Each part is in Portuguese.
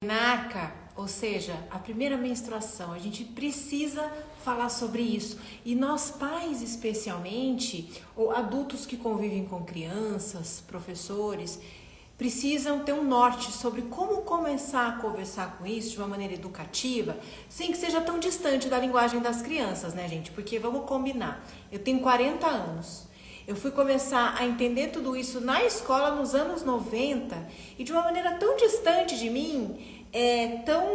Menarca, ou seja, a primeira menstruação, a gente precisa falar sobre isso. E nós pais especialmente, ou adultos que convivem com crianças, professores, precisam ter um norte sobre como começar a conversar com isso de uma maneira educativa, sem que seja tão distante da linguagem das crianças, né, gente? Porque vamos combinar, eu tenho 40 anos. Eu fui começar a entender tudo isso na escola nos anos 90 e de uma maneira tão distante de mim, tão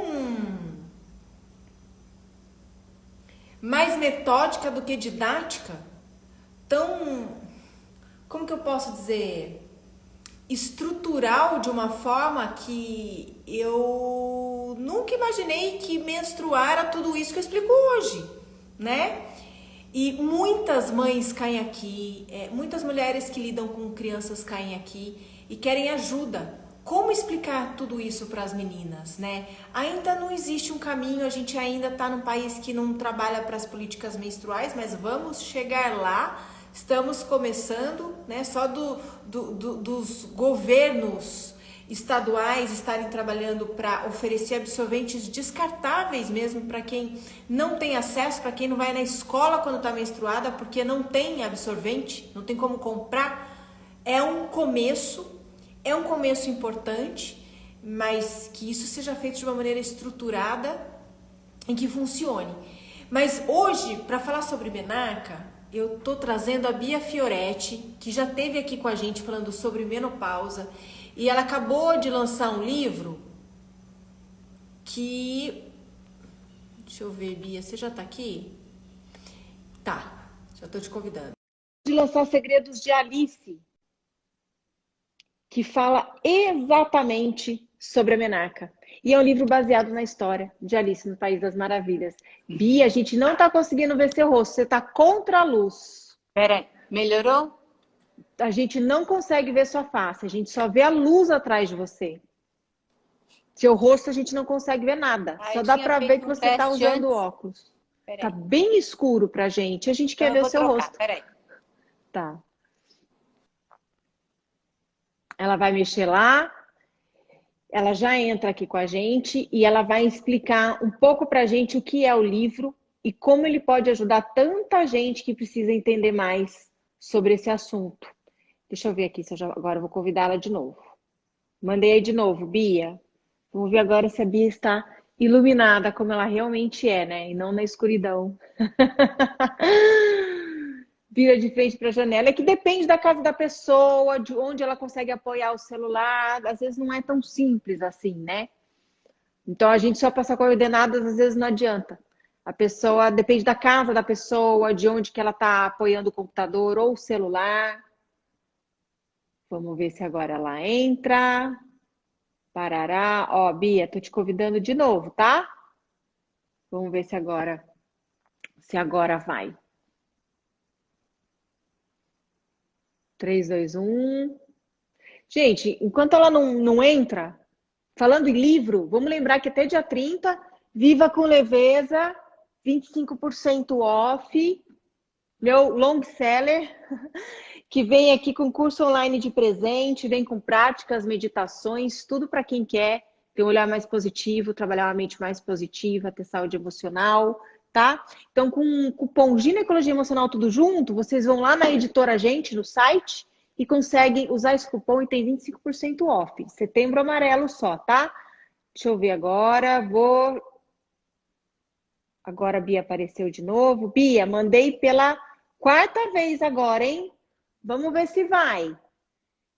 mais metódica do que didática, tão, como que eu posso dizer, estrutural de uma forma que eu nunca imaginei que menstruar era tudo isso que eu explico hoje, né? E muitas mães caem aqui, muitas mulheres que lidam com crianças caem aqui e querem ajuda. Como explicar tudo isso para as meninas, né? Ainda não existe um caminho, a gente ainda está num país que não trabalha para as políticas menstruais, mas vamos chegar lá. Estamos começando, né? Só dos governos estaduais estarem trabalhando para oferecer absorventes descartáveis mesmo para quem não tem acesso, para quem não vai na escola quando está menstruada, porque não tem absorvente, não tem como comprar. É um começo importante, mas que isso seja feito de uma maneira estruturada em que funcione. Mas hoje, para falar sobre menarca, eu tô trazendo a Bia Fioretti, que já esteve aqui com a gente falando sobre menopausa, e ela acabou de lançar um livro que... Deixa eu ver, Bia, você já tá aqui? Tá, já tô te convidando. De lançar Segredos de Alice, que fala exatamente sobre a menarca. E é um livro baseado na história de Alice no País das Maravilhas. Bia, a gente não tá conseguindo ver seu rosto, você tá contra a luz. Pera aí, melhorou? A gente não consegue ver sua face, a gente só vê a luz atrás de você. Seu rosto a gente não consegue ver nada. Ah, Só eu dá tinha pra ver feito que um você tá teste usando antes. óculos. Pera Tá aí. bem escuro pra gente. A gente Então quer eu ver vou seu trocar. rosto. Pera aí. Tá. Ela vai mexer lá. Ela já entra aqui com a gente e ela vai explicar um pouco pra gente o que é o livro e como ele pode ajudar tanta gente que precisa entender mais sobre esse assunto. Deixa eu ver aqui se eu agora eu vou convidar ela de novo. Mandei aí de novo, Bia. Vamos ver agora se a Bia está iluminada como ela realmente é, né? E não na escuridão. Vira de frente para a janela. É que depende da casa da pessoa, de onde ela consegue apoiar o celular. Às vezes não é tão simples assim, né? Então a gente só passar coordenadas às vezes não adianta. A pessoa depende da casa da pessoa, de onde que ela está apoiando o computador ou o celular. Vamos ver se agora ela entra. Parará. Ó, Bia, tô te convidando de novo, tá? Vamos ver se agora vai. 3, 2, 1. Gente, enquanto ela não entra, falando em livro, vamos lembrar que até dia 30, Viva com Leveza, 25% off, meu long seller, que vem aqui com curso online de presente, vem com práticas, meditações, tudo para quem quer ter um olhar mais positivo, trabalhar uma mente mais positiva, ter saúde emocional, tá? Então, com o cupom Ginecologia Emocional tudo junto, vocês vão lá na editora Gente, no site, e conseguem usar esse cupom e tem 25% off. Setembro amarelo só, tá? Deixa eu ver agora, Agora a Bia apareceu de novo. Bia, mandei pela quarta vez agora, hein? Vamos ver se vai.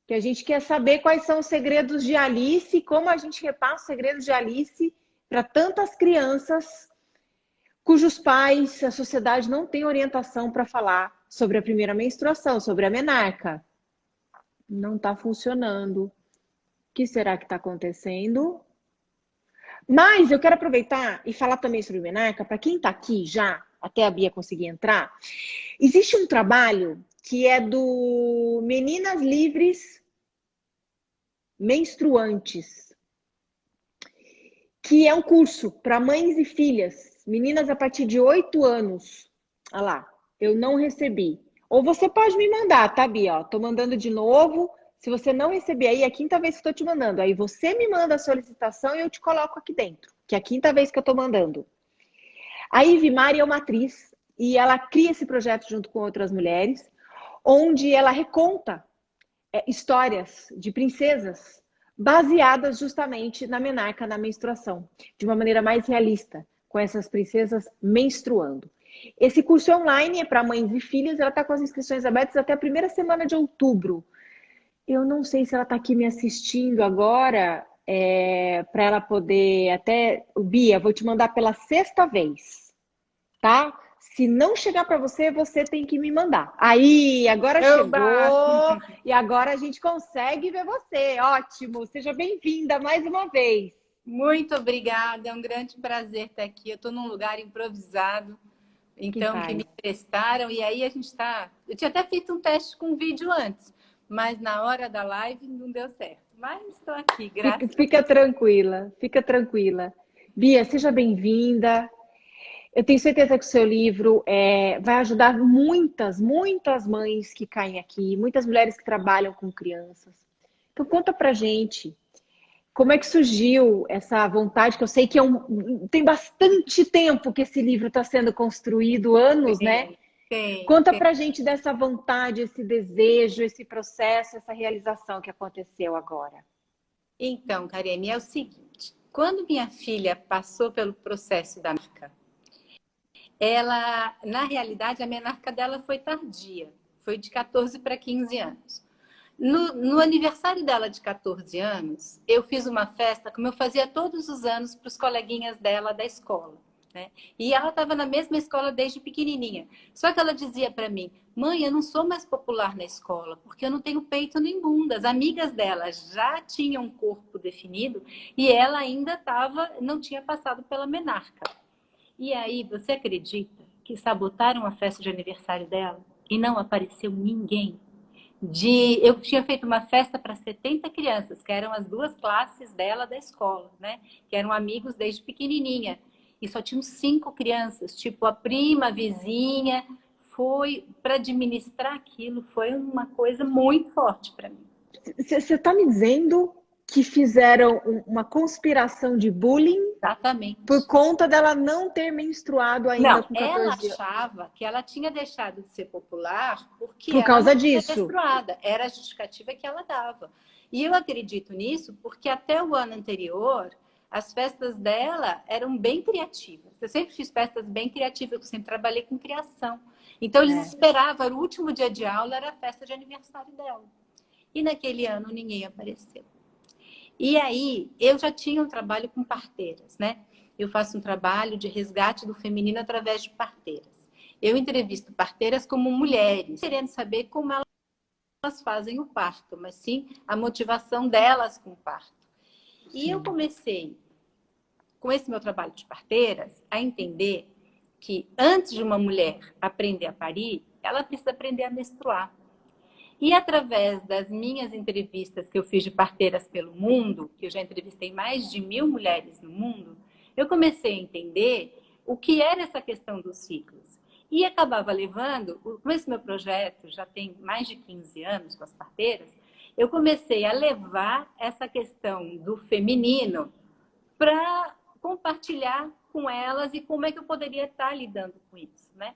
Que a gente quer saber quais são os segredos de Alice, como a gente repassa os segredos de Alice para tantas crianças cujos pais, a sociedade não tem orientação para falar sobre a primeira menstruação, sobre a menarca. Não está funcionando. O que será que está acontecendo? Mas eu quero aproveitar e falar também sobre menarca, para quem está aqui já, até a Bia conseguir entrar. Existe um trabalho que é do Meninas Livres Menstruantes, que é um curso para mães e filhas, meninas a partir de 8 anos. Olha lá, eu não recebi. Ou você pode me mandar, tá, Bia? Ó, tô mandando de novo. Se você não receber aí, é a quinta vez que estou te mandando. Aí você me manda a solicitação e eu te coloco aqui dentro, que é a quinta vez que eu estou mandando. A Ivimari é uma atriz e ela cria esse projeto junto com outras mulheres, onde ela reconta histórias de princesas baseadas justamente na menarca, na menstruação, de uma maneira mais realista, com essas princesas menstruando. Esse curso online é para mães e filhas, ela está com as inscrições abertas até a primeira semana de outubro. Eu não sei se ela está aqui me assistindo agora, para ela poder até... Bia, vou te mandar pela sexta vez, tá? Se não chegar para você, você tem que me mandar. Aí, agora chegou e agora a gente consegue ver você. Ótimo, seja bem-vinda mais uma vez. Muito obrigada, é um grande prazer estar aqui. Eu estou num lugar improvisado, então que me emprestaram. E aí a gente está... Eu tinha até feito um teste com um vídeo antes, mas na hora da live não deu certo. Mas estou aqui, graças a Deus. Fica tranquila, fica tranquila. Bia, seja bem-vinda. Eu tenho certeza que o seu livro vai ajudar muitas mães que caem aqui, muitas mulheres que trabalham com crianças. Então conta pra gente, como é que surgiu essa vontade, que eu sei que tem bastante tempo que esse livro está sendo construído, anos, né? Conta pra gente dessa vontade, esse desejo, esse processo, essa realização que aconteceu agora. Então, Karine, é o seguinte, quando minha filha passou pelo processo da menarca, ela, na realidade, a menarca dela foi tardia, foi de 14 para 15 anos. No aniversário dela de 14 anos, eu fiz uma festa, como eu fazia todos os anos para os coleguinhas dela da escola, né? E ela estava na mesma escola desde pequenininha. Só que ela dizia para mim, mãe, eu não sou mais popular na escola, porque eu não tenho peito nem bunda. As amigas dela já tinham um corpo definido e ela ainda não tinha passado pela menarca. E aí, você acredita que sabotaram a festa de aniversário dela e não apareceu ninguém? Eu tinha feito uma festa para 70 crianças, que eram as duas classes dela da escola, né? Que eram amigos desde pequenininha. E só tinham 5 crianças, tipo a prima, a vizinha. Foi para administrar aquilo, foi uma coisa muito forte para mim. Você está me dizendo que fizeram uma conspiração de bullying? Exatamente. Por conta dela não ter menstruado ainda não, com 14 anos. Ela achava que ela tinha deixado de ser popular porque por causa ela não disso. tinha menstruada. Era a justificativa que ela dava. E eu acredito nisso porque até o ano anterior, as festas dela eram bem criativas. Eu sempre fiz festas bem criativas, eu sempre trabalhei com criação. Então eles esperavam, o último dia de aula era a festa de aniversário dela. E naquele ano ninguém apareceu. E aí, eu já tinha um trabalho com parteiras, né? Eu faço um trabalho de resgate do feminino através de parteiras. Eu entrevisto parteiras como mulheres, querendo saber como elas fazem o parto, mas sim a motivação delas com o parto. E eu comecei, com esse meu trabalho de parteiras, a entender que antes de uma mulher aprender a parir, ela precisa aprender a menstruar. E através das minhas entrevistas que eu fiz de parteiras pelo mundo, que eu já entrevistei mais de 1000 mulheres no mundo, eu comecei a entender o que era essa questão dos ciclos. E acabava levando, com esse meu projeto, já tem mais de 15 anos com as parteiras, eu comecei a levar essa questão do feminino para compartilhar com elas e como é que eu poderia estar lidando com isso, né?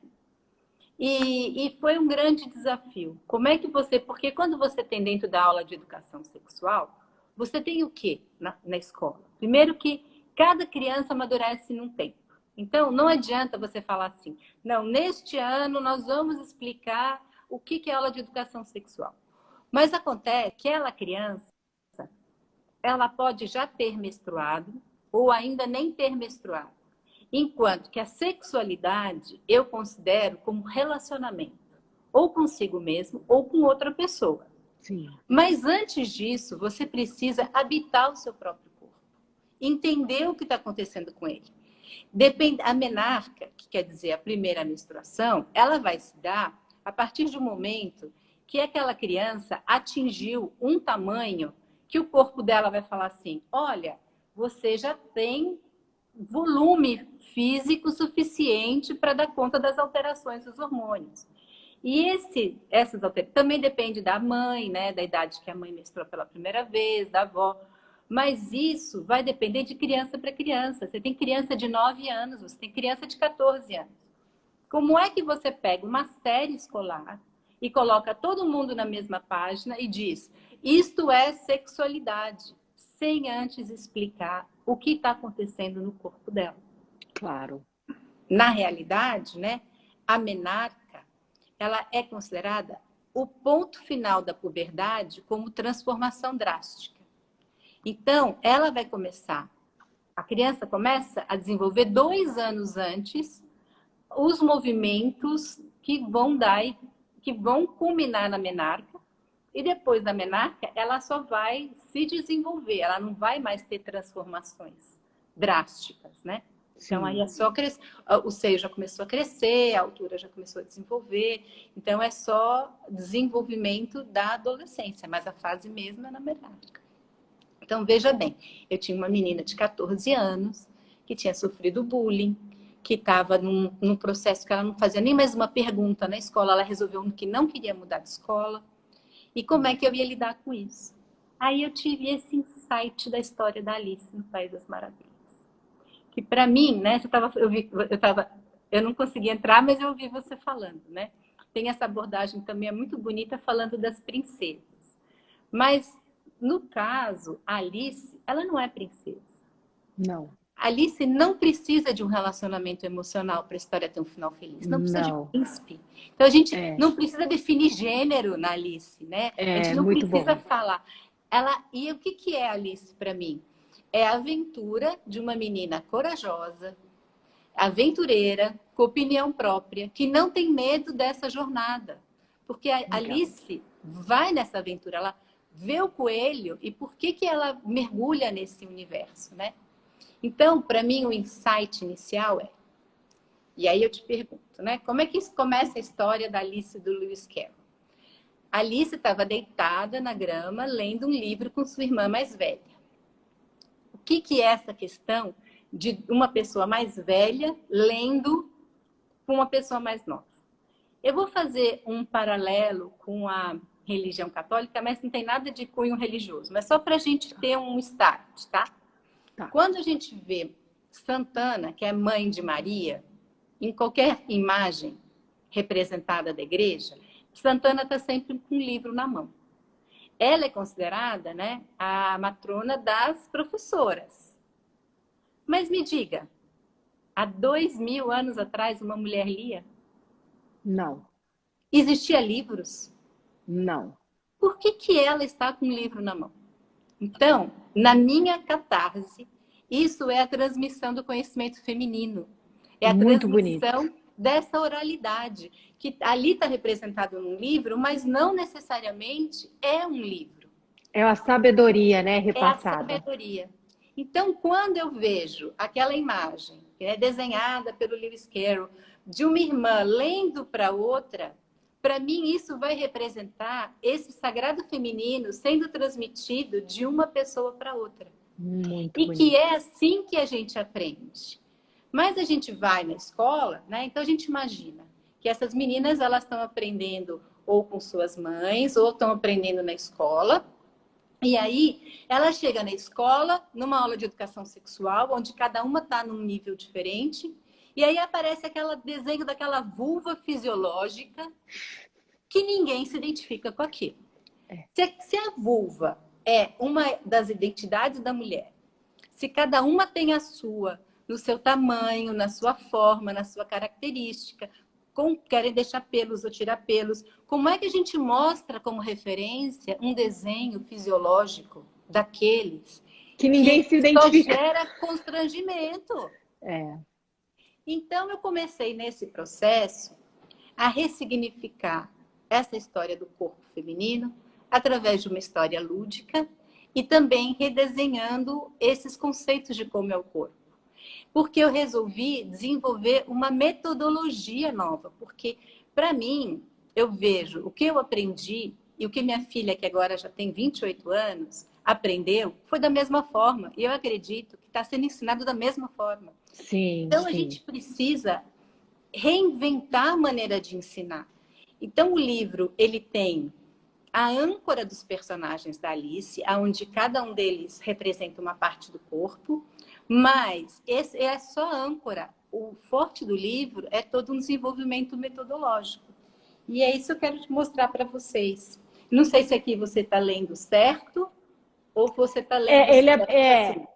E foi um grande desafio. Como é que você... Porque quando você tem dentro da aula de educação sexual, você tem o quê na escola? Primeiro que cada criança amadurece num tempo. Então, não adianta você falar assim, não, neste ano nós vamos explicar o que é aula de educação sexual. Mas acontece que aquela criança, ela pode já ter menstruado ou ainda nem ter menstruado. Enquanto que a sexualidade eu considero como relacionamento, ou consigo mesmo, ou com outra pessoa. Sim. Mas antes disso, você precisa habitar o seu próprio corpo, entender o que está acontecendo com ele. A menarca, que quer dizer a primeira menstruação, ela vai se dar a partir de um momento que aquela criança atingiu um tamanho que o corpo dela vai falar assim, olha, você já tem volume físico suficiente para dar conta das alterações dos hormônios. E essas alterações também depende da mãe, né? Da idade que a mãe menstruou pela primeira vez, da avó. Mas isso vai depender de criança para criança. Você tem criança de 9 anos, você tem criança de 14 anos. Como é que você pega uma série escolar e coloca todo mundo na mesma página e diz: isto é sexualidade, sem antes explicar o que está acontecendo no corpo dela? Claro. Na realidade, né, a menarca, ela é considerada o ponto final da puberdade como transformação drástica. Então, ela vai começar, a criança começa a desenvolver 2 anos antes os movimentos que vão dar, que vão culminar na menarca, e depois da menarca, ela só vai se desenvolver, ela não vai mais ter transformações drásticas, né? Então, aí é só crescer, o seio já começou a crescer, a altura já começou a desenvolver, então é só desenvolvimento da adolescência, mas a fase mesmo é na menarca. Então, veja bem, eu tinha uma menina de 14 anos que tinha sofrido bullying, que estava num processo que ela não fazia nem mais uma pergunta na escola, ela resolveu que não queria mudar de escola. E como é que eu ia lidar com isso? Aí eu tive esse insight da história da Alice no País das Maravilhas. Que para mim, né, eu não conseguia entrar, mas eu ouvi você falando, né? Tem essa abordagem também é muito bonita falando das princesas. Mas no caso, a Alice, ela não é princesa. Não. Alice não precisa de um relacionamento emocional para a história ter um final feliz. Não precisa de príncipe. Então, a gente não precisa definir gênero na Alice, né? A gente não precisa falar. E o que é Alice para mim? É a aventura de uma menina corajosa, aventureira, com opinião própria, que não tem medo dessa jornada. Porque a Alice vai nessa aventura, ela vê o coelho e por que ela mergulha nesse universo, né? Então, para mim, o insight inicial é... E aí eu te pergunto, né? Como é que começa a história da Alice do Lewis Carroll? A Alice estava deitada na grama, lendo um livro com sua irmã mais velha. O que é essa questão de uma pessoa mais velha lendo com uma pessoa mais nova? Eu vou fazer um paralelo com a religião católica, mas não tem nada de cunho religioso. Mas só para a gente ter um start, tá? Quando a gente vê Santana, que é mãe de Maria, em qualquer imagem representada da igreja, Santana está sempre com um livro na mão. Ela é considerada, né, a matrona das professoras. Mas me diga, há 2000 anos atrás uma mulher lia? Não. Existia livros? Não. Por que ela está com um livro na mão? Então, na minha catarse, isso é a transmissão do conhecimento feminino. É a muito transmissão bonito. Dessa oralidade, que ali está representado num livro, mas não necessariamente é um livro. É a sabedoria, né, repassada. É a sabedoria. Então, quando eu vejo aquela imagem, que é desenhada pelo Lewis Carroll, de uma irmã lendo para outra, para mim isso vai representar esse sagrado feminino sendo transmitido de uma pessoa para outra. Muito e bonito. Que é assim que a gente aprende. Mas a gente vai na escola, né? Então a gente imagina que essas meninas elas estão aprendendo ou com suas mães, ou estão aprendendo na escola. E aí ela chega na escola, numa aula de educação sexual, onde cada uma está num nível diferente. E aí aparece aquele desenho daquela vulva fisiológica que ninguém se identifica com aquilo. Se a vulva é uma das identidades da mulher, se cada uma tem a sua, no seu tamanho, na sua forma, na sua característica, querem deixar pelos ou tirar pelos, como é que a gente mostra como referência um desenho fisiológico daqueles que ninguém se identifica? Só gera constrangimento. Então, eu comecei nesse processo a ressignificar essa história do corpo feminino através de uma história lúdica e também redesenhando esses conceitos de como é o corpo. Porque eu resolvi desenvolver uma metodologia nova, porque, para mim, eu vejo o que eu aprendi e o que minha filha, que agora já tem 28 anos, aprendeu, foi da mesma forma. E eu acredito que está sendo ensinado da mesma forma. Sim, então, sim. A gente precisa reinventar a maneira de ensinar. Então, o livro, ele tem a âncora dos personagens da Alice, onde cada um deles representa uma parte do corpo, mas esse é só a âncora. O forte do livro é todo um desenvolvimento metodológico. E é isso que eu quero te mostrar para vocês. Não sei se aqui você está lendo certo ou você está lendo Ele assim. Como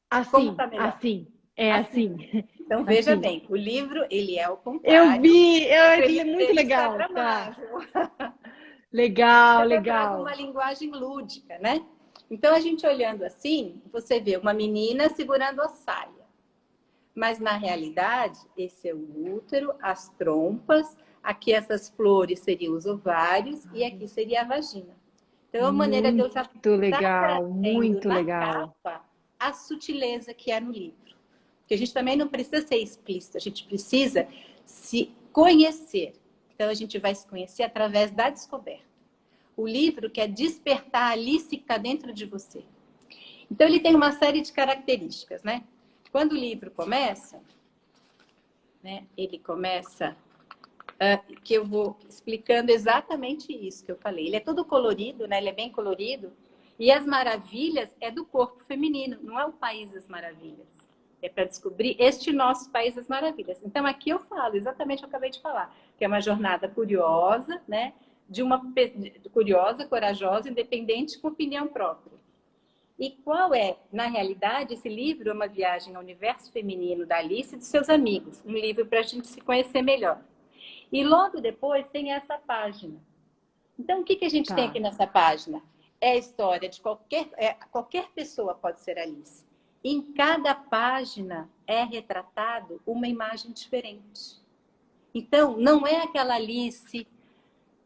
assim, está melhor? assim. É assim. Então, veja Assim. bem, o livro, ele é ao Eu contrário. vi, ele Ele é muito ele legal. Tá. instagramável. Legal, Então, eu trago uma legal. linguagem lúdica, né? Então, a gente olhando assim, você vê uma menina segurando a saia. Mas, na realidade, esse é o útero, as trompas, aqui essas flores seriam os ovários e aqui seria a vagina. Então, é uma maneira de eu já Muito estar legal, trazendo muito na legal. capa a sutileza que é no livro. Porque a gente também não precisa ser explícito, a gente precisa se conhecer. Então, a gente vai se conhecer através da descoberta. O livro quer despertar a Alice que está dentro de você. Então, ele tem uma série de características, né? Quando o livro começa, né, ele começa, que eu vou explicando exatamente isso que eu falei. Ele é todo colorido, né? Ele é bem colorido. E as maravilhas é do corpo feminino, não é o País das Maravilhas. É para descobrir este nosso País das Maravilhas. Então, aqui eu falo exatamente o que eu acabei de falar, que é uma jornada curiosa, né? De uma curiosa, corajosa, independente, com opinião própria. E qual é, na realidade, esse livro é uma viagem ao universo feminino da Alice e dos seus amigos. Um livro para a gente se conhecer melhor. E logo depois tem essa página. Então, o que a gente tem aqui nessa página? É a história de qualquer pessoa pode ser Alice. Em cada página é retratado uma imagem diferente. Então, não é aquela Alice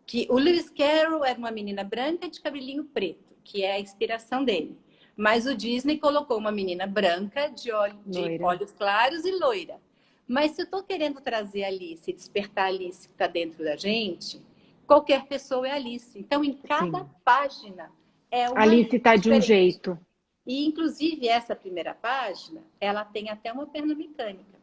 que... O Lewis Carroll era uma menina branca de cabelinho preto, que é a inspiração dele. Mas o Disney colocou uma menina branca, de olhos claros e loira. Mas se eu estou querendo trazer a Alice, despertar a Alice que está dentro da gente, qualquer pessoa é Alice. Então, em cada página é uma Alice está de um diferente. jeito. E, inclusive, essa primeira página, ela tem até uma perna mecânica.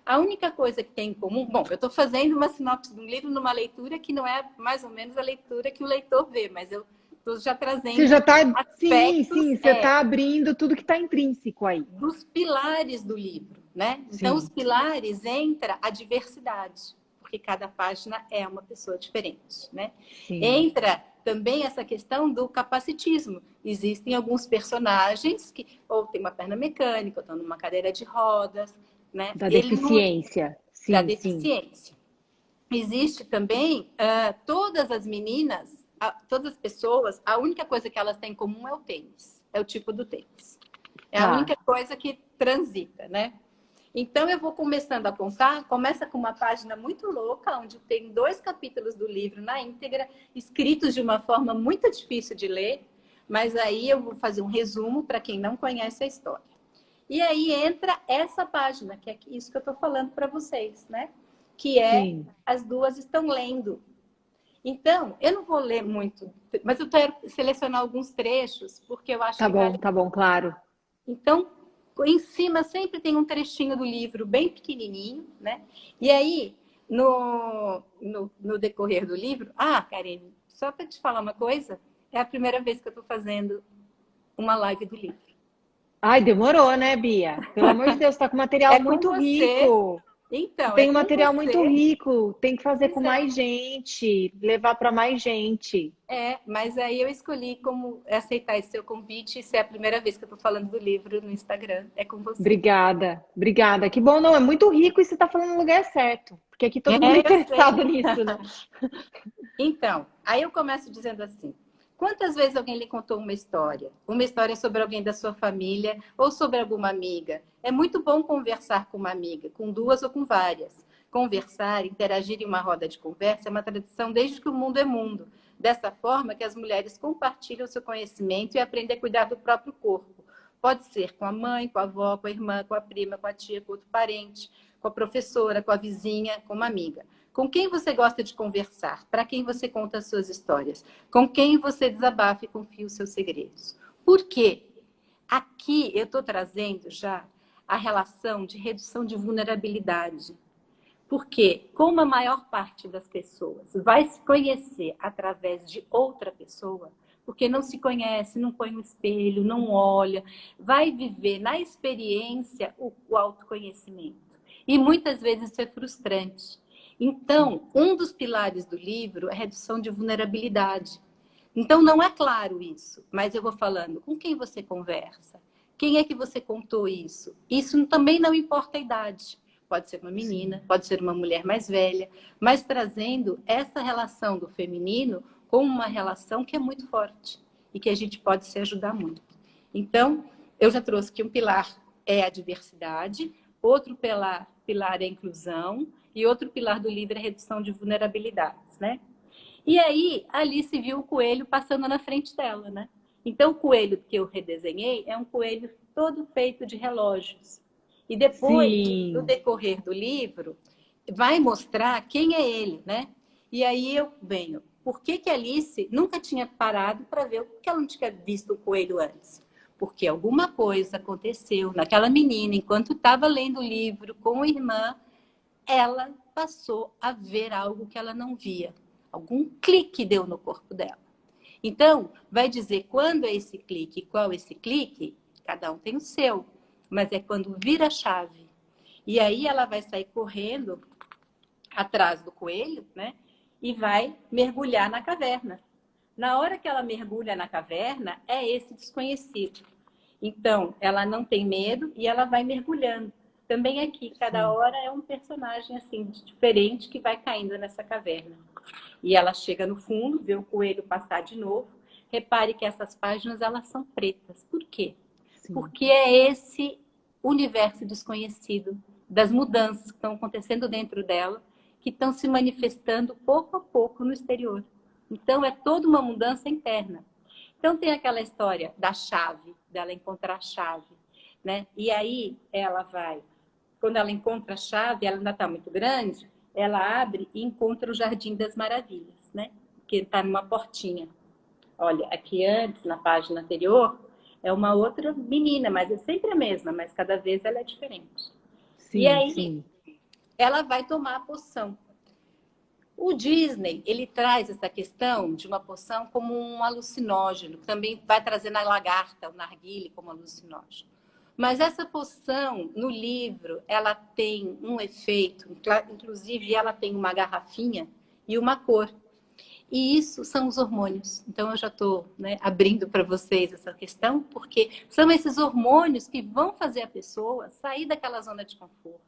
A única coisa que tem em comum... Bom, eu estou fazendo uma sinopse de um livro numa leitura que não é mais ou menos a leitura que o leitor vê, mas eu estou já trazendo Você já está... aspectos... Sim, você está abrindo tudo que está intrínseco aí. Dos pilares do livro, né? Então, os pilares entra a diversidade, porque cada página é uma pessoa diferente, né? Entra também essa questão do capacitismo. Existem alguns personagens que ou tem uma perna mecânica, ou estão numa cadeira de rodas, né? Da deficiência. Da deficiência. Existe também todas as meninas, todas as pessoas, a única coisa que elas têm em comum é o tênis, é o tipo do tênis. É a única coisa que transita, né? Então, eu vou começando a contar. Começa com uma página muito louca, onde tem 2 capítulos do livro na íntegra, escritos de uma forma muito difícil de ler, mas aí eu vou fazer um resumo para quem não conhece a história. E aí entra essa página, que é isso que eu estou falando para vocês, né? Que é as duas estão lendo. Então, eu não vou ler muito, mas eu quero selecionar alguns trechos, porque eu acho que... Tá bom, claro. Então, em cima sempre tem um trechinho do livro bem pequenininho, né? E aí, no decorrer do livro... Karine, só para te falar uma coisa, é a primeira vez que eu estou fazendo uma live do livro. Ai, demorou, né, Bia? Pelo amor de Deus, tá com material muito rico. Então, tem um material muito rico, tem que fazer com mais gente, levar para mais gente. Mas aí eu escolhi como aceitar esse seu convite, e se é a primeira vez que eu estou falando do livro no Instagram, é com você. Obrigada. Que bom, não, é muito rico e você está falando no lugar certo, porque aqui todo mundo é interessado nisso, né? Então, aí eu começo dizendo assim: quantas vezes alguém lhe contou uma história? Uma história sobre alguém da sua família ou sobre alguma amiga? É muito bom conversar com uma amiga, com 2 ou com várias. Conversar, interagir em uma roda de conversa é uma tradição desde que o mundo é mundo. Dessa forma que as mulheres compartilham seu conhecimento e aprendem a cuidar do próprio corpo. Pode ser com a mãe, com a avó, com a irmã, com a prima, com a tia, com outro parente, com a professora, com a vizinha, com uma amiga. Com quem você gosta de conversar? Para quem você conta as suas histórias? Com quem você desabafa e confia os seus segredos? Por quê? Aqui eu estou trazendo já a relação de redução de vulnerabilidade. Porque, como a maior parte das pessoas vai se conhecer através de outra pessoa, porque não se conhece, não põe no espelho, não olha, vai viver na experiência o autoconhecimento. E muitas vezes isso é frustrante. Então, um dos pilares do livro é a redução de vulnerabilidade. Então, não é claro isso, mas eu vou falando com quem você conversa, quem é que você contou isso. Isso também não importa a idade. Pode ser uma menina, pode ser uma mulher mais velha, mas trazendo essa relação do feminino como uma relação que é muito forte e que a gente pode se ajudar muito. Então, eu já trouxe que um pilar é a diversidade, outro pilar é a inclusão e outro pilar do livro é a redução de vulnerabilidades, né? E aí, a Alice viu o coelho passando na frente dela, né? Então, o coelho que eu redesenhei é um coelho todo feito de relógios. E depois, no decorrer do livro, vai mostrar quem é ele, né? E aí eu venho. Por que que a Alice nunca tinha parado para ver o que ela não tinha visto o coelho antes? Porque alguma coisa aconteceu naquela menina, enquanto estava lendo o livro com a irmã, ela passou a ver algo que ela não via. Algum clique deu no corpo dela. Então, vai dizer quando é esse clique e qual é esse clique, cada um tem o seu. Mas é quando vira a chave. E aí ela vai sair correndo atrás do coelho, né? E vai mergulhar na caverna. Na hora que ela mergulha na caverna, é esse desconhecido. Então, ela não tem medo e ela vai mergulhando. Também aqui, cada hora é um personagem assim diferente que vai caindo nessa caverna. E ela chega no fundo, vê o coelho passar de novo. Repare que essas páginas elas são pretas. Por quê? Porque é esse universo desconhecido das mudanças que estão acontecendo dentro dela, que estão se manifestando pouco a pouco no exterior. Então, é toda uma mudança interna. Então, tem aquela história da chave, dela encontrar a chave, né? E aí, ela vai... Quando ela encontra a chave, ela ainda está muito grande, ela abre e encontra o Jardim das Maravilhas, né? Que está numa portinha. Olha, aqui antes, na página anterior, é uma outra menina, mas é sempre a mesma, mas cada vez ela é diferente. E aí, ela vai tomar a poção. O Disney, ele traz essa questão de uma poção como um alucinógeno, também vai trazer na lagarta, o narguile, como alucinógeno. Mas essa poção, no livro, ela tem um efeito, inclusive ela tem uma garrafinha e uma cor. E isso são os hormônios. Então, eu já estou, né, abrindo para vocês essa questão, porque são esses hormônios que vão fazer a pessoa sair daquela zona de conforto.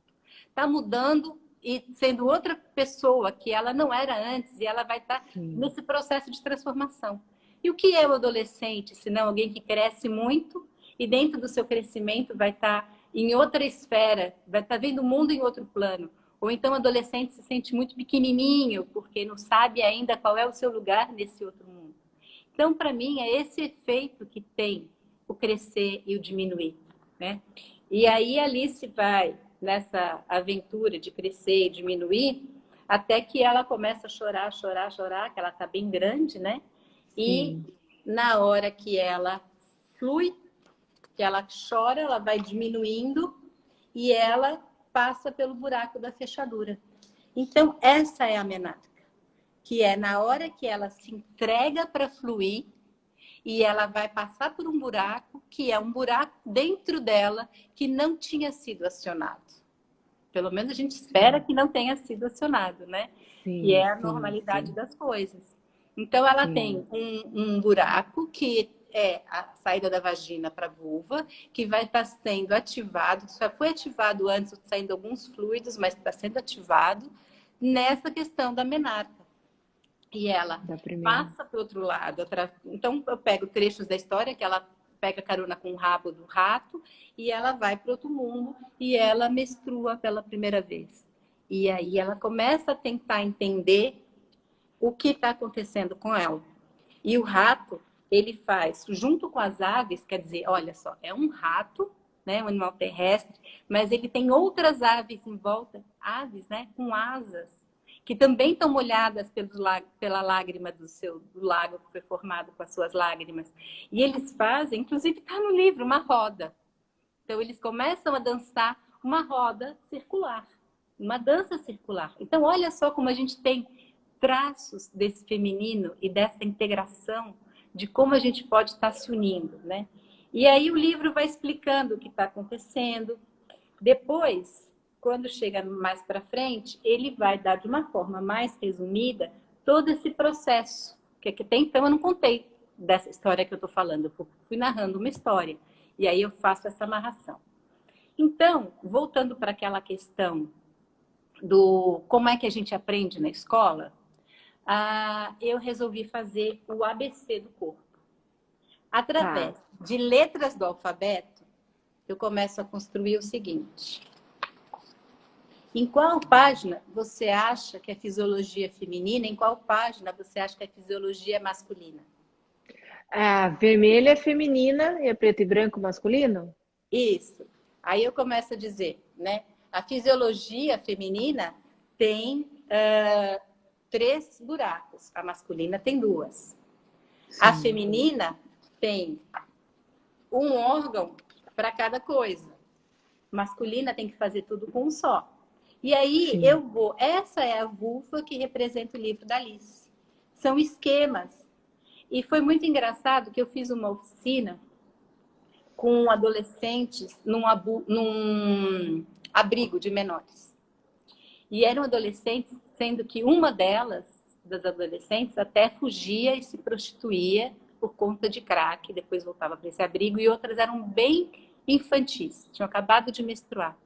Está mudando e sendo outra pessoa que ela não era antes, e ela vai estar nesse processo de transformação. E o que é o adolescente, se não alguém que cresce muito e dentro do seu crescimento vai estar em outra esfera, vai estar vendo o mundo em outro plano. Ou então o adolescente se sente muito pequenininho, porque não sabe ainda qual é o seu lugar nesse outro mundo. Então, para mim, é esse efeito que tem o crescer e o diminuir, né? E aí a Alice vai nessa aventura de crescer e diminuir, até que ela começa a chorar, chorar, chorar, que ela está bem grande, né? E na hora que ela flui, que ela chora, ela vai diminuindo e ela passa pelo buraco da fechadura. Então, essa é a menarca, que é na hora que ela se entrega para fluir e ela vai passar por um buraco, que é um buraco dentro dela que não tinha sido acionado. Pelo menos a gente espera que não tenha sido acionado, né? Que é a normalidade das coisas. Então, ela tem um buraco que é a saída da vagina para a vulva, que vai estar sendo ativado, já foi ativado antes, saindo alguns fluidos, mas está sendo ativado nessa questão da menarca. E ela passa para o outro lado. Então, eu pego trechos da história, que ela pega carona com o rabo do rato, e ela vai para outro mundo, e ela menstrua pela primeira vez. E aí ela começa a tentar entender o que está acontecendo com ela. E o rato, ele faz, junto com as aves, quer dizer, olha só, é um rato, né, um animal terrestre, mas ele tem outras aves em volta, aves, né, com asas, que também estão molhadas pela lágrima do lago que foi formado com as suas lágrimas. E eles fazem, inclusive está no livro, uma roda. Então, eles começam a dançar uma roda circular. uma dança circular. Então, olha só como a gente tem traços desse feminino e dessa integração de como a gente pode estar se unindo, né? E aí o livro vai explicando o que está acontecendo. Depois, quando chega mais para frente, ele vai dar de uma forma mais resumida todo esse processo, que até então eu não contei dessa história que eu estou falando, eu fui narrando uma história, e aí eu faço essa amarração. Então, voltando para aquela questão do como é que a gente aprende na escola, eu resolvi fazer o ABC do corpo. Através de letras do alfabeto, eu começo a construir o seguinte. Em qual página você acha que é fisiologia feminina? Em qual página você acha que é fisiologia masculina? A vermelha é feminina e a preto e branco masculino? Isso. Aí eu começo a dizer, né? A fisiologia feminina tem 3 buracos, a masculina tem 2. Sim. A feminina tem um órgão para cada coisa. Masculina tem que fazer tudo com um só. E aí Sim. Essa é a vulva que representa o livro da Alice. São esquemas. E foi muito engraçado que eu fiz uma oficina com adolescentes num abrigo de menores. E eram adolescentes, sendo que uma das adolescentes, até fugia e se prostituía por conta de crack, depois voltava para esse abrigo, e outras eram bem infantis, tinham acabado de menstruar.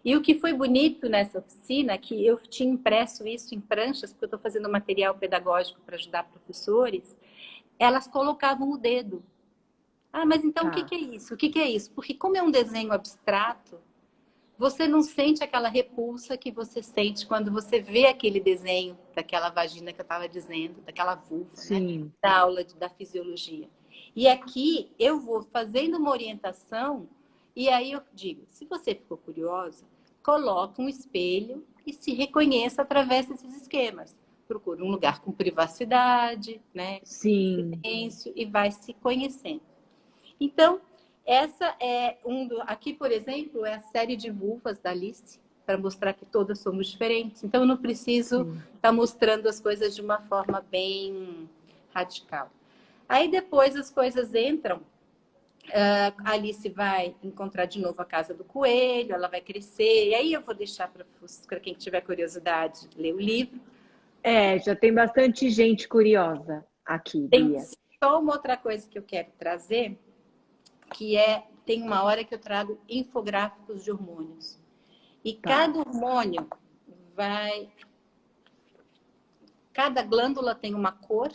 E o que foi bonito nessa oficina, que eu tinha impresso isso em pranchas, porque eu estou fazendo material pedagógico para ajudar professores, elas colocavam o dedo. Mas então o que é isso? O que é isso? Porque como é um desenho abstrato, você não sente aquela repulsa que você sente quando você vê aquele desenho daquela vagina que eu estava dizendo, daquela vulva, né? Da aula da fisiologia. E aqui eu vou fazendo uma orientação e aí eu digo, se você ficou curiosa, coloque um espelho e se reconheça através desses esquemas. Procure um lugar com privacidade, né? Silêncio e vai se conhecendo. Então, essa é aqui, por exemplo, é a série de vulvas da Alice, para mostrar que todas somos diferentes. Então, eu não preciso estar mostrando as coisas de uma forma bem radical. Aí, depois, as coisas entram. A Alice vai encontrar de novo a casa do coelho, ela vai crescer. E aí, eu vou deixar para quem tiver curiosidade ler o livro. Já tem bastante gente curiosa aqui, Bia. Tem só uma outra coisa que eu quero trazer, que tem uma hora que eu trago infográficos de hormônios. E cada hormônio cada glândula tem uma cor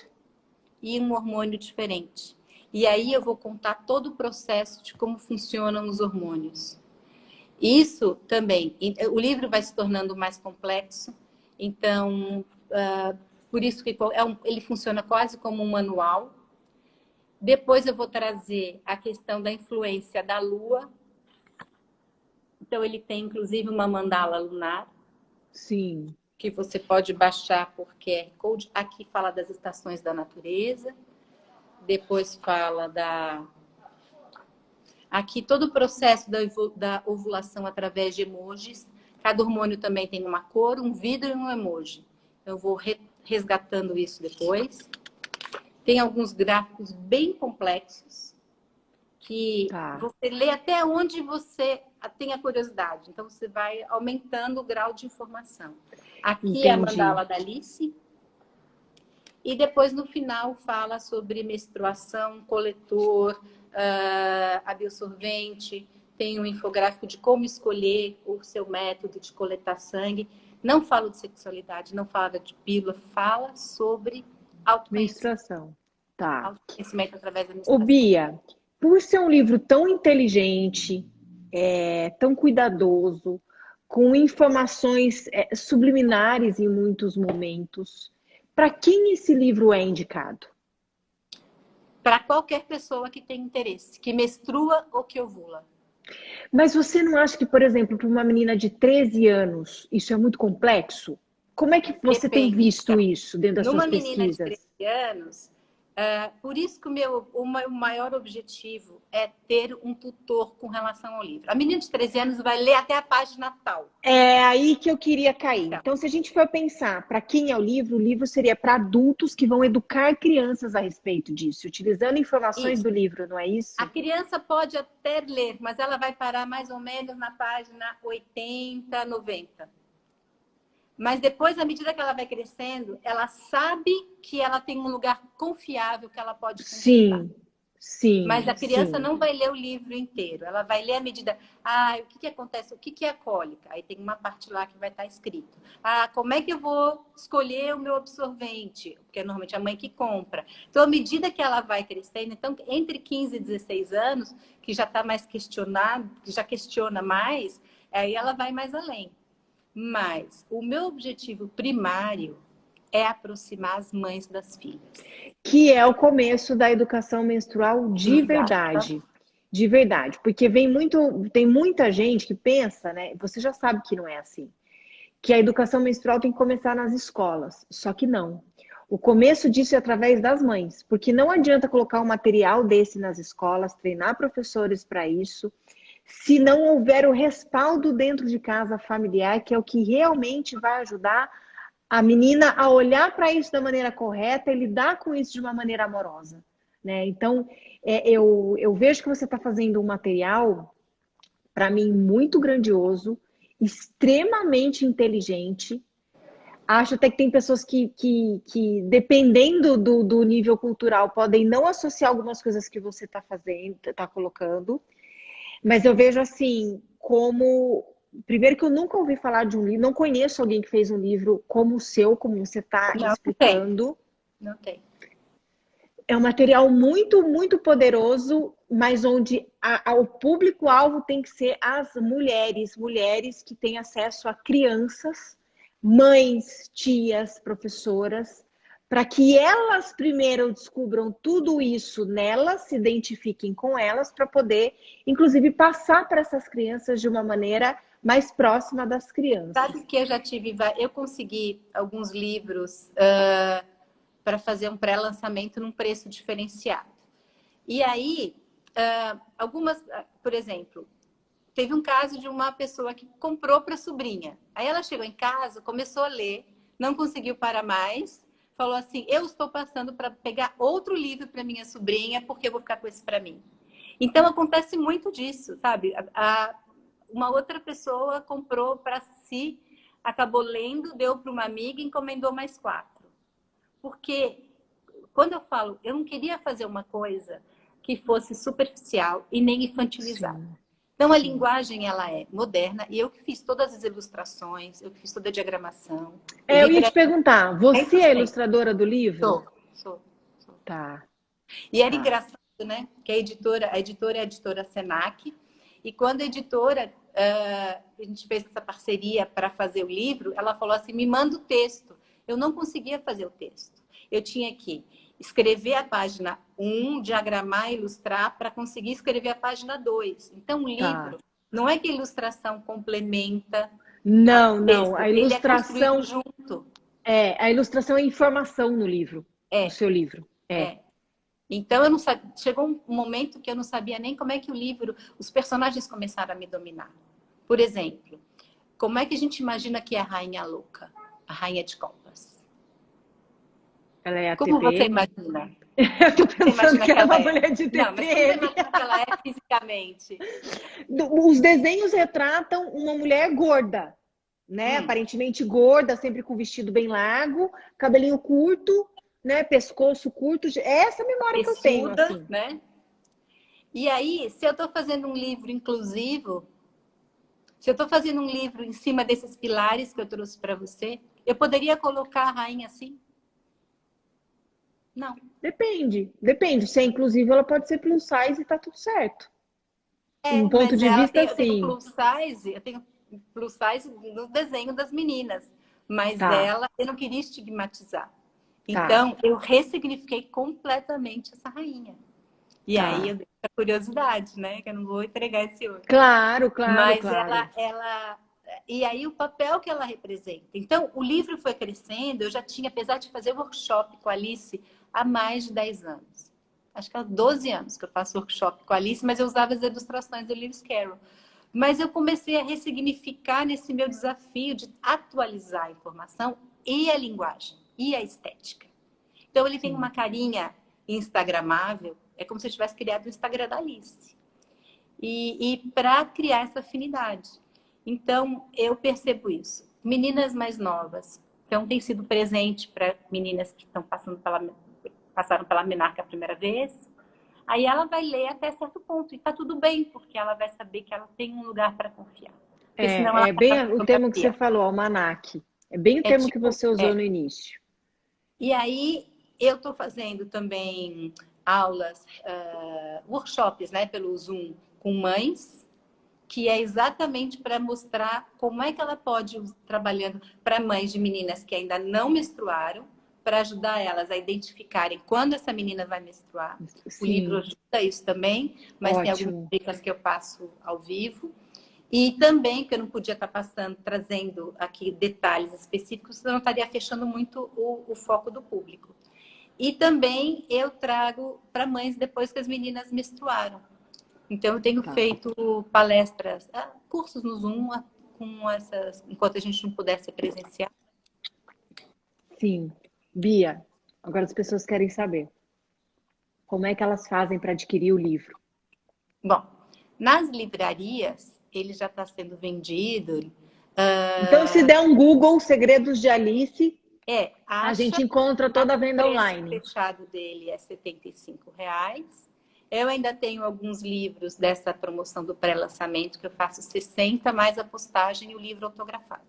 e um hormônio diferente. E aí eu vou contar todo o processo de como funcionam os hormônios. Isso também, o livro vai se tornando mais complexo, então, por isso que ele funciona quase como um manual. Depois eu vou trazer a questão da influência da Lua. Então, ele tem, inclusive, uma mandala lunar. Sim. Que você pode baixar por QR Code. Aqui fala das estações da natureza. Depois fala Aqui todo o processo da ovulação através de emojis. Cada hormônio também tem uma cor, um vidro e um emoji. Eu vou resgatando isso depois. Tem alguns gráficos bem complexos que você lê até onde você tem a curiosidade. Então, você vai aumentando o grau de informação. Aqui é a mandala da Alice. E depois, no final, fala sobre menstruação, coletor, absorvente. Tem um infográfico de como escolher o seu método de coletar sangue. Não fala de sexualidade, não fala de pílula, fala sobre menstruação. Autoconhecimento através da menstruação. Bia, por ser um livro tão inteligente, tão cuidadoso, com informações subliminares em muitos momentos, para quem esse livro é indicado? Para qualquer pessoa que tem interesse, que menstrua ou que ovula. Mas você não acha que, por exemplo, para uma menina de 13 anos, isso é muito complexo? Como é que você tem visto isso dentro das suas pesquisas? Numa menina de 13 anos, Por isso que o meu maior objetivo é ter um tutor com relação ao livro. A menina de 13 anos vai ler até a página tal. É aí que eu queria cair. Então, se a gente for pensar para quem é o livro seria para adultos que vão educar crianças a respeito disso, utilizando informações Isso. do livro, não é isso? A criança pode até ler, mas ela vai parar mais ou menos na página 80, 90. Mas depois, à medida que ela vai crescendo, ela sabe que ela tem um lugar confiável que ela pode consultar. Sim, sim, Mas a criança sim. não vai ler o livro inteiro. Ela vai ler à medida... o que acontece? O que é cólica? Aí tem uma parte lá que vai estar escrito. Como é que eu vou escolher o meu absorvente? Porque é normalmente a mãe que compra. Então, à medida que ela vai crescendo, então, entre 15 e 16 anos, que já está mais questionado, que já questiona mais, aí ela vai mais além. Mas o meu objetivo primário é aproximar as mães das filhas. Que é o começo da educação menstrual de verdade. De verdade. Porque tem muita gente que pensa, né? Você já sabe que não é assim. Que a educação menstrual tem que começar nas escolas. Só que não. O começo disso é através das mães. Porque não adianta colocar um material desse nas escolas, treinar professores para isso, se não houver o respaldo dentro de casa familiar, que é o que realmente vai ajudar a menina a olhar para isso da maneira correta e lidar com isso de uma maneira amorosa, né? Então, eu vejo que você está fazendo um material, para mim, muito grandioso, extremamente inteligente. Acho até que tem pessoas que dependendo do nível cultural, podem não associar algumas coisas que você está fazendo, está colocando. Mas eu vejo assim, como... Primeiro que eu nunca ouvi falar de um livro, não conheço alguém que fez um livro como o seu, como você está explicando. Não tem. É um material muito, muito poderoso, mas onde o público-alvo tem que ser as mulheres que têm acesso a crianças, mães, tias, professoras, para que elas primeiro descubram tudo isso nelas, se identifiquem com elas, para poder, inclusive, passar para essas crianças de uma maneira mais próxima das crianças. Sabe que eu consegui alguns livros para fazer um pré-lançamento num preço diferenciado. E aí, por exemplo, teve um caso de uma pessoa que comprou para a sobrinha. Aí ela chegou em casa, começou a ler, não conseguiu parar mais, falou assim, eu estou passando para pegar outro livro para minha sobrinha, porque eu vou ficar com esse para mim. Então, acontece muito disso, sabe? Uma outra pessoa comprou para si, acabou lendo, deu para uma amiga e encomendou mais 4. Porque, quando eu falo, eu não queria fazer uma coisa que fosse superficial e nem infantilizada. Sim. Então, a linguagem, ela é moderna e eu que fiz todas as ilustrações, eu que fiz toda a diagramação. Eu ia te perguntar, você é ilustradora do livro? Sou. Tá. E era engraçado, né? Que a editora é a editora Senac. E quando a editora, a gente fez essa parceria para fazer o livro, ela falou assim, me manda o texto. Eu não conseguia fazer o texto. Eu tinha que escrever a página 1, diagramar, ilustrar, para conseguir escrever a página 2. Então, o livro, não é que a ilustração complementa... Não. A ilustração... Ele é construído junto. A ilustração é informação no livro, no seu livro. Então, eu não sabia, chegou um momento que eu não sabia nem como é que o livro, os personagens começaram a me dominar. Por exemplo, como é que a gente imagina que é a rainha louca, a rainha de copas? Ela é a Como TPM? você imagina? Eu tô pensando que ela é uma mulher de TPM. Não, mas como você imagina que ela é fisicamente? Os desenhos retratam uma mulher gorda, né? Aparentemente gorda, sempre com vestido bem largo, cabelinho curto, né? Pescoço curto. É essa memória que eu tenho, assim. Né? E aí, se eu estou fazendo um livro inclusivo, se eu estou fazendo um livro em cima desses pilares que eu trouxe para você, eu poderia colocar a rainha assim? Não. Depende. Se é inclusive, ela pode ser plus size e tá tudo certo. Um ponto de vista, sim. Eu tenho plus size no desenho das meninas. Mas eu não queria estigmatizar. Então, eu ressignifiquei completamente essa rainha. E aí, eu dei a curiosidade, né? Que eu não vou entregar esse outro. Claro. Mas ela... E aí, o papel que ela representa. Então, o livro foi crescendo. Eu já tinha, apesar de fazer workshop com a Alice há mais de 10 anos. Acho que há 12 anos que eu faço workshop com a Alice, mas eu usava as ilustrações do Lewis Carroll. Mas eu comecei a ressignificar nesse meu desafio de atualizar a informação e a linguagem e a estética. Então, ele tem uma carinha instagramável, é como se eu tivesse criado o Instagram da Alice. E para criar essa afinidade. Então, eu percebo isso. Meninas mais novas. Então, tem sido presente para meninas que estão passaram pela menarca a primeira vez. Aí ela vai ler até certo ponto. E tá tudo bem, porque ela vai saber que ela tem um lugar para confiar. Porque senão ela É bem o termo que você confiar. falou, almanaque. É bem o termo que você usou no início. E aí, eu estou fazendo também aulas, workshops, né, pelo Zoom com mães, que é exatamente para mostrar como é que ela pode ir trabalhando para mães de meninas que ainda não menstruaram, para ajudar elas a identificarem quando essa menina vai menstruar. Sim. O livro ajuda isso também, mas Ótimo. tem algumas dicas que eu passo ao vivo. E também, que eu não podia estar trazendo aqui detalhes específicos, senão eu estaria fechando muito o foco do público. E também eu trago para mães depois que as meninas menstruaram. Então, eu tenho feito palestras, cursos no Zoom, com essas, enquanto a gente não pudesse presenciar. Sim. Bia, agora as pessoas querem saber. Como é que elas fazem para adquirir o livro? Bom, nas livrarias, ele já está sendo vendido. Então, se der um Google, Segredos de Alice, a gente encontra toda a venda online. O preço fechado dele é R$ 75. Eu ainda tenho alguns livros dessa promoção do pré-lançamento, que eu faço 60 mais a postagem e o livro autografado.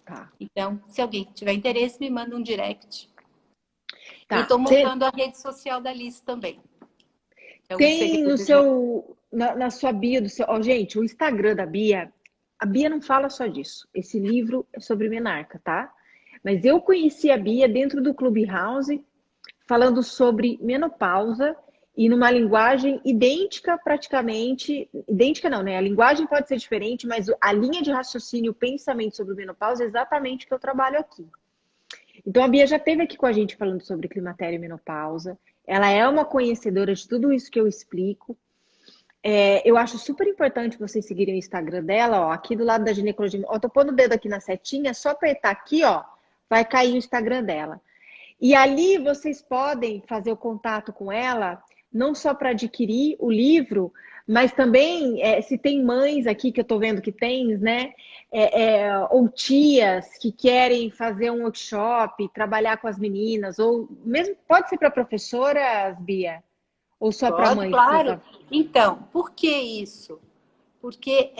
Tá. Então, se alguém tiver interesse, me manda um direct. Tá. E estou montando a rede social da Alice também. Então, tem no seu, na sua bio, gente, o Instagram da Bia, a Bia não fala só disso. Esse livro é sobre menarca, tá? Mas eu conheci a Bia dentro do Clubhouse, falando sobre menopausa e numa linguagem idêntica praticamente. Idêntica não, né? A linguagem pode ser diferente, mas a linha de raciocínio, o pensamento sobre menopausa é exatamente o que eu trabalho aqui. Então, a Bia já esteve aqui com a gente falando sobre climatério e menopausa. Ela é uma conhecedora de tudo isso que eu explico. Eu acho super importante vocês seguirem o Instagram dela, ó, aqui do lado da ginecologia. Ó, tô pondo o dedo aqui na setinha, só apertar aqui, ó, vai cair o Instagram dela. E ali vocês podem fazer o contato com ela, não só para adquirir o livro, mas também, se tem mães aqui, que eu estou vendo que tem, né? Ou tias que querem fazer um workshop, trabalhar com as meninas, ou mesmo pode ser para professoras, Bia? Ou só para mães? Claro. Então, por que isso? Porque,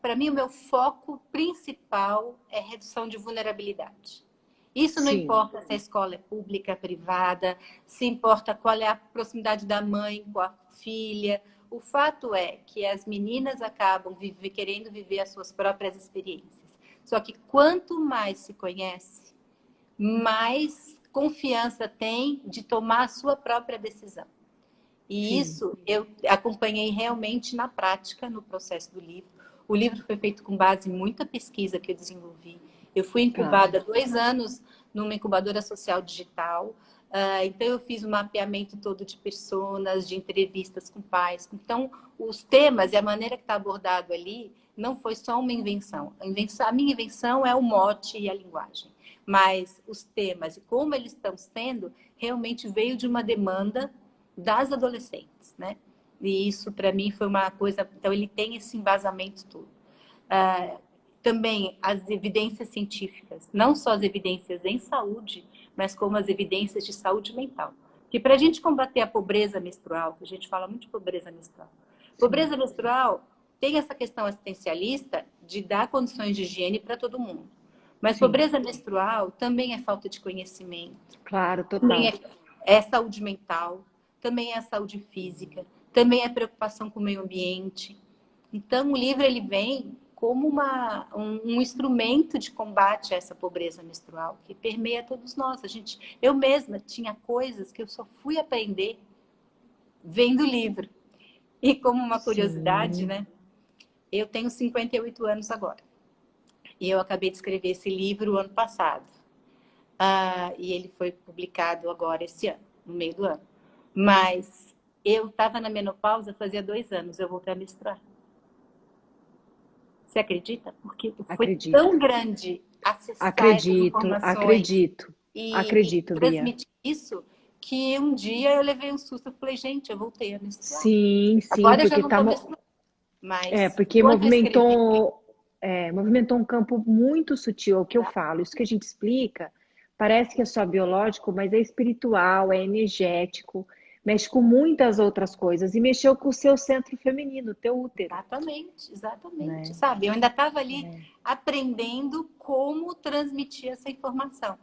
para mim, o meu foco principal é redução de vulnerabilidade. Isso não importa se a escola é pública, privada, se importa qual é a proximidade da mãe com a filha. O fato é que as meninas acabam querendo viver as suas próprias experiências. Só que quanto mais se conhece, mais confiança tem de tomar a sua própria decisão. E isso eu acompanhei realmente na prática, no processo do livro. O livro foi feito com base em muita pesquisa que eu desenvolvi. Eu fui incubada 2 anos numa incubadora social digital. Então, eu fiz um mapeamento todo de personas, de entrevistas com pais. Então, os temas e a maneira que está abordado ali não foi só uma invenção. A minha invenção é o mote e a linguagem. Mas os temas e como eles estão sendo, realmente veio de uma demanda das adolescentes, né? E isso, para mim, foi uma coisa... Então, ele tem esse embasamento todo. Também as evidências científicas, não só as evidências em saúde, mas como as evidências de saúde mental. Que para a gente combater a pobreza menstrual, que a gente fala muito de pobreza menstrual, pobreza menstrual tem essa questão assistencialista de dar condições de higiene para todo mundo. Mas pobreza menstrual também é falta de conhecimento. Claro, total. Também é saúde mental, também é saúde física, também é preocupação com o meio ambiente. Então, o livro ele vem como um instrumento de combate a essa pobreza menstrual que permeia todos nós. Eu mesma tinha coisas que eu só fui aprender vendo o livro. E como uma curiosidade, né? Eu tenho 58 anos agora. E eu acabei de escrever esse livro ano passado. E ele foi publicado agora esse ano. no meio do ano. Mas eu estava na menopausa fazia 2 anos, eu voltei a menstruar. Você acredita? Porque foi Acredito. tão grande acessar essas informações e Acredito, Bia. transmitir isso, que um dia eu levei um susto. Eu falei, gente, eu voltei a menstruar. Sim, Agora eu já porque não tá, estou menstruando. Mas porque quando eu escrevi, movimentou um campo muito sutil, é o que eu falo. Isso que a gente explica, parece que é só biológico, mas é espiritual, é energético, mexe com muitas outras coisas e mexeu com o seu centro feminino, o teu útero, exatamente, né? sabe? Eu ainda estava ali aprendendo como transmitir essa informação.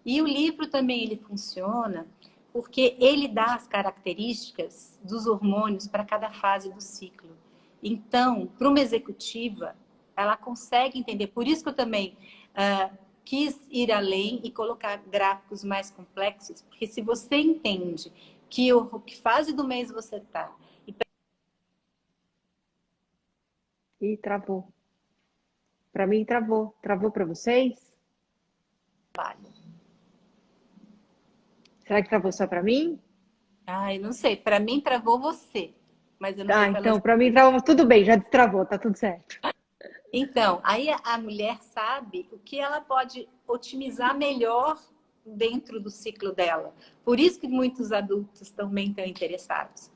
E o livro também ele funciona porque ele dá as características dos hormônios para cada fase do ciclo. Então, para uma executiva, ela consegue entender. Por isso que eu também quis ir além e colocar gráficos mais complexos, porque se você entende que fase do mês você está E travou. Para mim, travou. Travou para vocês? Será que travou só para mim? eu não sei, para mim travou você, mas eu não sei se ela... Então, para mim travou. Tudo bem, já destravou, tá tudo certo. Então, aí a mulher sabe o que ela pode otimizar melhor dentro do ciclo dela. Por isso que muitos adultos também estão interessados.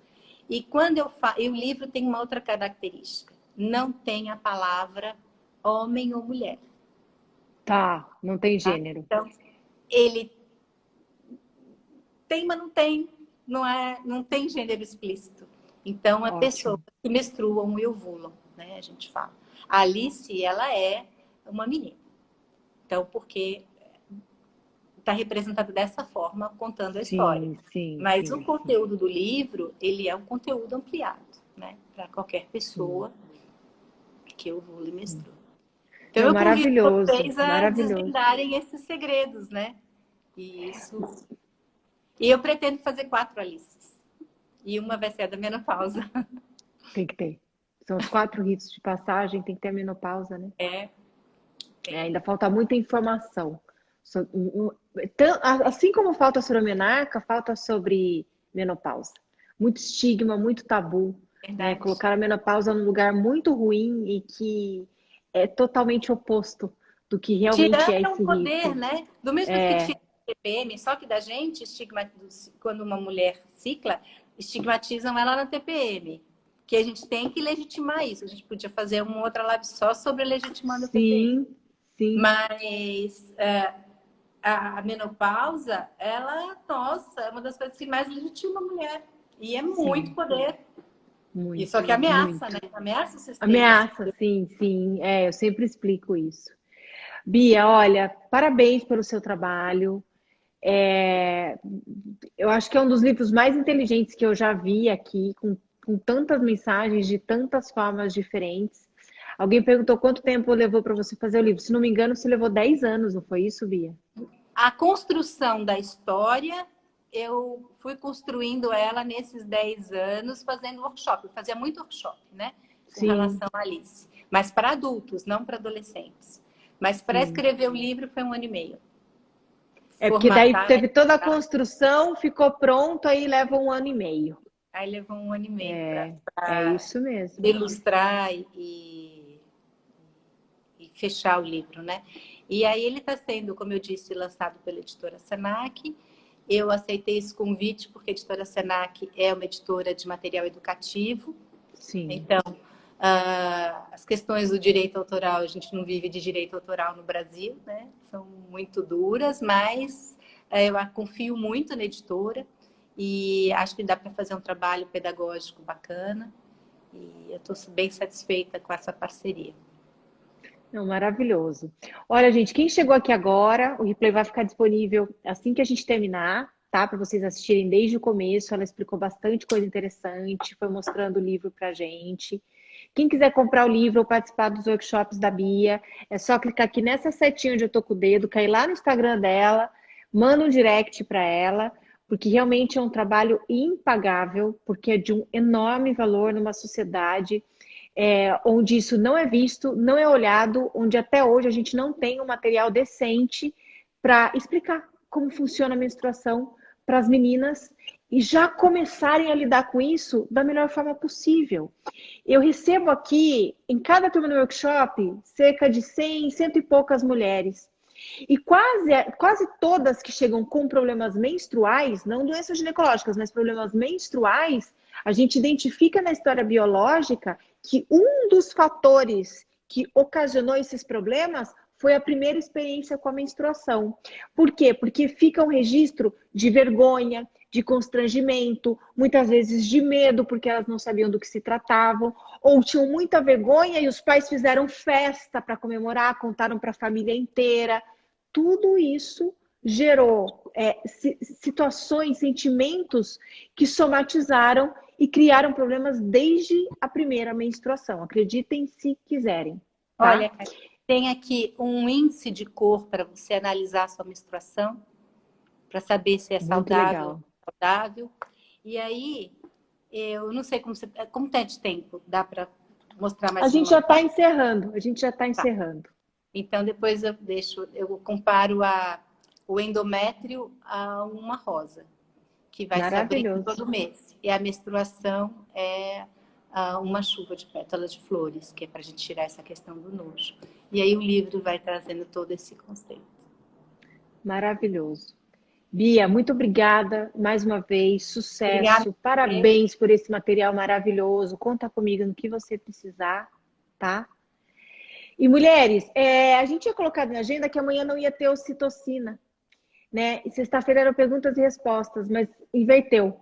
E quando e o livro tem uma outra característica. Não tem a palavra homem ou mulher. Tá, não tem Tá? gênero. Então, ele tem, mas não tem. Não tem gênero explícito. Então, é Ótimo. pessoas que menstruam e ovulam, né? A gente fala. A Alice, ela é uma menina. Então, porque está representada dessa forma, contando a história. Mas o conteúdo do livro, ele é um conteúdo ampliado, né? Para qualquer pessoa que ovula e menstrua. Então, eu convido vocês a desvendarem esses segredos, né? E eu pretendo fazer 4 Alices. E uma vai ser a da menopausa. Tem que ter. São os 4 ritos de passagem, tem que ter a menopausa, né? Ainda falta muita informação. Assim como falta sobre a menarca, falta sobre menopausa. Muito estigma, muito tabu. Né? Colocar a menopausa num lugar muito ruim e que é totalmente oposto do que realmente é esse o poder, rito. né? Do mesmo que tira a TPM, só que da gente, quando uma mulher cicla, estigmatizam ela na TPM. Que a gente tem que legitimar isso. A gente podia fazer uma outra live só sobre legitimando a TPM. Sim. Mas a menopausa, ela, nossa, é uma das coisas que mais legitima a mulher. E é muito poder. Muito, e só que ameaça, muito. né? Ameaça o sistema. Ameaça, sim. Eu sempre explico isso. Bia, olha, parabéns pelo seu trabalho. Eu acho que é um dos livros mais inteligentes que eu já vi aqui, com tantas mensagens de tantas formas diferentes. Alguém perguntou quanto tempo levou para você fazer o livro. Se não me engano, você levou 10 anos, não foi isso, Bia? A construção da história, eu fui construindo ela nesses 10 anos, fazendo workshop. Eu fazia muito workshop, né? Com relação a Alice. Mas para adultos, não para adolescentes. Mas para escrever o livro foi 1 ano e meio. Porque daí teve toda a construção, ficou pronto, aí leva 1 ano e meio. Aí levou 1 ano e meio é isso mesmo. Ilustrar e fechar o livro, né? E aí ele está sendo, como eu disse, lançado pela editora Senac. Eu aceitei esse convite porque a editora Senac é uma editora de material educativo. Sim. Então, as questões do direito autoral, a gente não vive de direito autoral no Brasil, né? São muito duras, mas eu confio muito na editora e acho que dá para fazer um trabalho pedagógico bacana. E eu estou bem satisfeita com essa parceria. Não, maravilhoso. Olha, gente, quem chegou aqui agora, o replay vai ficar disponível assim que a gente terminar, tá? Para vocês assistirem desde o começo. Ela explicou bastante coisa interessante, foi mostrando o livro pra gente. Quem quiser comprar o livro ou participar dos workshops da Bia, é só clicar aqui nessa setinha onde eu tô com o dedo, cair lá no Instagram dela, manda um direct para ela, porque realmente é um trabalho impagável, porque é de um enorme valor numa sociedade onde isso não é visto, não é olhado, onde até hoje a gente não tem um material decente para explicar como funciona a menstruação para as meninas e já começarem a lidar com isso da melhor forma possível. Eu recebo aqui, em cada turma no workshop, cerca de 100, cento e poucas mulheres. E quase todas que chegam com problemas menstruais, não doenças ginecológicas, mas problemas menstruais, a gente identifica na história biológica que um dos fatores que ocasionou esses problemas foi a primeira experiência com a menstruação. Por quê? Porque fica um registro de vergonha, de constrangimento, muitas vezes de medo, porque elas não sabiam do que se tratavam, ou tinham muita vergonha e os pais fizeram festa para comemorar, contaram para a família inteira. Tudo isso gerou situações, sentimentos que somatizaram e criaram problemas desde a primeira menstruação. Acreditem se quiserem. Tá? Olha, tem aqui um índice de cor para você analisar a sua menstruação, para saber se é saudável. E aí, eu não sei como tem de tempo, dá para mostrar mais? A gente já está encerrando, encerrando. Então, depois eu comparo o endométrio a uma rosa, que vai se abrindo todo mês. E a menstruação é uma chuva de pétalas de flores, que é para a gente tirar essa questão do nojo. E aí o livro vai trazendo todo esse conceito. Maravilhoso. Bia, muito obrigada mais uma vez, sucesso, obrigada. Parabéns por esse material maravilhoso, conta comigo no que você precisar, tá? E mulheres, a gente tinha colocado na agenda que amanhã não ia ter ocitocina, né? E sexta-feira eram perguntas e respostas, mas inverteu.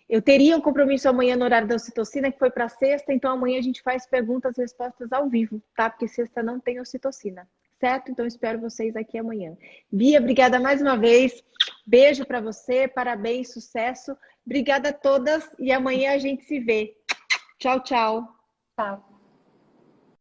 Eu teria um compromisso amanhã no horário da ocitocina, que foi para sexta, então amanhã a gente faz perguntas e respostas ao vivo, tá? Porque sexta não tem ocitocina, certo? Então espero vocês aqui amanhã. Bia, obrigada mais uma vez. Beijo para você, parabéns, sucesso. Obrigada a todas e amanhã a gente se vê. Tchau, tchau. Tchau.